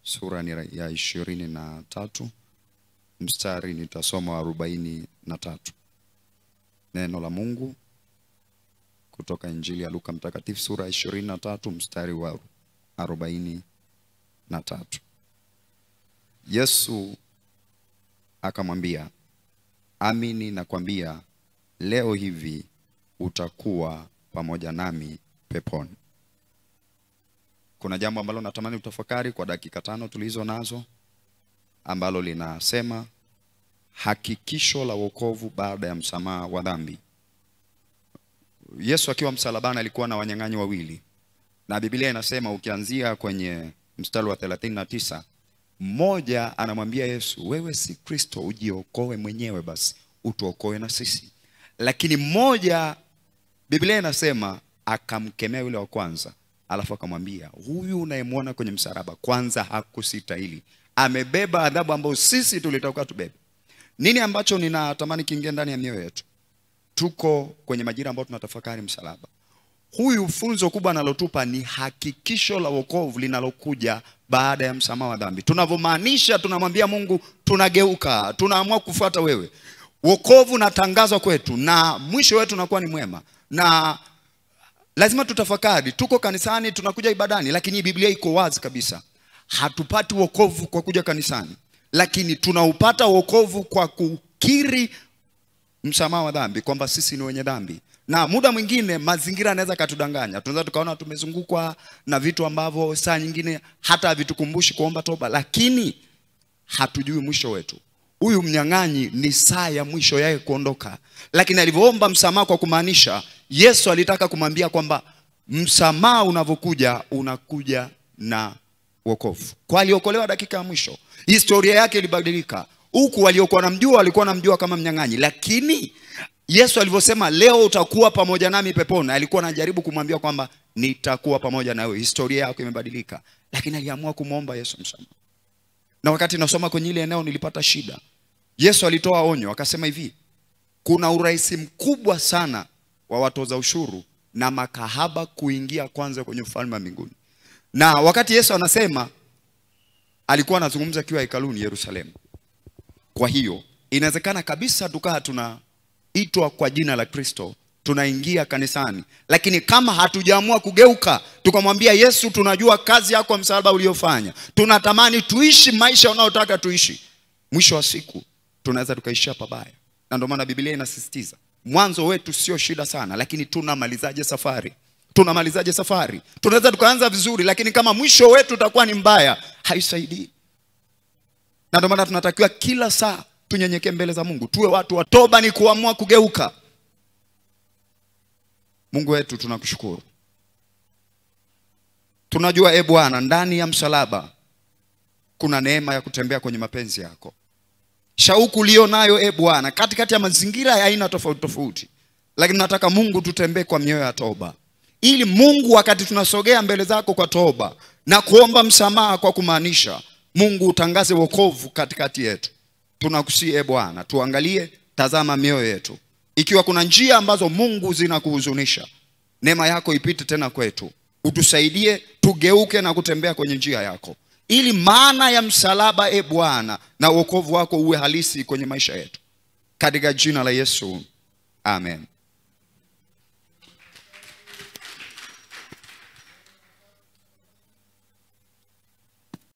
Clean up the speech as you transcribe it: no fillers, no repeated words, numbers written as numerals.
sura ni ya 23, mstari nitasoma wa 43. Neno la Mungu kutoka Injili ya Luka mtakatifu sura ya 23 mstari wa 43. Yesu akamwambia, amini nakwambia, leo hivi utakuwa pamoja nami peponi. Kuna jambo ambalo natamani utafakari kwa dakika 5 tulizo nazo, ambalo linasema hakikisho la wokovu baada ya msamaha wa dhambi. Yesu akiwa msalabani alikuwa na wanyang'anyi wawili, na Biblia inasema ukianzia kwenye mstari wa 39, mmoja anamwambia Yesu, wewe si Kristo, ujiokoe mwenyewe, basi utuokoe na sisi. Lakini mmoja, Biblia inasema, akamkemea yule wa kwanza, alafu akamwambia, huyu unayemwona kwenye msalaba kwanza hakusitahili, amebeba adhabu ambayo sisi tulitoka tubebe. Nini ambacho ninatamani kiingie ndani ya mioyo yetu? Tuko kwenye majira ambayo tunatafakari msalaba. Huyu funzo kubwa analotupa ni hakikisho la wokovu linalokuja baada ya msamaha wa dhambi. Tunavomaanisha tunamwambia Mungu tunageuka, tunaamua kufuata wewe. Wokovu natangazwa kwetu na mwisho wetu unakuwa ni mwema. Na lazima tutafakari, tuko kanisani, tunakuja ibadani, lakini Biblia iko wazi kabisa. Hatupati wokovu kwa kuja kanisani, lakini tunaupata wokovu kwa kukiri msamaha wa dhambi, kwamba sisi ni wenye dhambi. Na muda mwingine mazingira yanaweza katudanganya. Tunaweza tukaona tumezungukwa na vitu ambavyo saa nyingine hata havitukumbushi kuomba toba, lakini hatujui mwisho wetu. Huyu mnyang'anyi ni saa ya mwisho yake kuondoka, lakini alivyoomba msamaha kwa kumaanisha, Yesu alitaka kumwambia kwamba msamaha unavokuja unakuja na wokovu. Kwa aliokolewa dakika ya mwisho, historia yake ilibadilika. Huku waliokuwa namjua walikuwa namjua kama mnyang'anyi, lakini Yesu alivyosema leo utakuwa pamoja nami peponi, alikuwa anajaribu kumwambia kwamba nitakuwa pamoja na wewe. Historia yako imebadilika, lakini aliamua kumuomba Yesu msamaha. Na wakati nasoma kwenye ile eneo nilipata shida. Yesu alitoa onyo, akasema hivi, kuna urahisi mkubwa sana wa watoza ushuru na makahaba kuingia kwanza kwenye ufalme wa mbinguni. Na wakati Yesu anasema, alikuwa anazungumza akiwa hekaluni Yerusalemu. Kwa hiyo inawezekana kabisa tukaa tunaitwa kwa jina la Kristo, tunaingia kanisani, lakini kama hatujaamua kugeuka tukamwambia Yesu, tunajua kazi yako ya msalaba uliyofanya, tunatamani tuishi maisha unayotaka tuishi, mwisho wa siku tunaweza tukaishia pabaya. Na ndio maana Biblia inasisitiza, mwanzo wetu sio shida sana, lakini tunamalizaje safari? Tunamalizaje safari? Tunaweza tukaanza vizuri, lakini kama mwisho wetu utakuwa ni mbaya, haisaidii. Na ndio maana tunatakiwa kila saa tunyenyekee mbele za Mungu, tuwe watu wa toba, ni kuamua kugeuka. Mungu wetu tunakushukuru. Tunajua Bwana, ndani ya msalaba kuna neema ya kutembea kwenye mapenzi yako. Shauku ulio nayo Bwana katikati ya mazingira ya aina tofauti tofauti, lakini nataka Mungu tutembee kwa mioyo ya toba, ili Mungu wakati tunasogea mbele zako kwa toba na kuomba msamaha kwa kumaanisha, Mungu utangaze wokovu katikati yetu. Tunakusihi Bwana, tuangalie, tazama mioyo yetu. Ikiwa kuna njia ambazo Mungu zinakuhuzunisha, neema yako ipite tena kwetu. Utusaidie tugeuke na kutembea kwenye njia yako, ili maana ya msalaba Bwana na wokovu wako uwe halisi kwenye maisha yetu. Katika jina la Yesu, amen.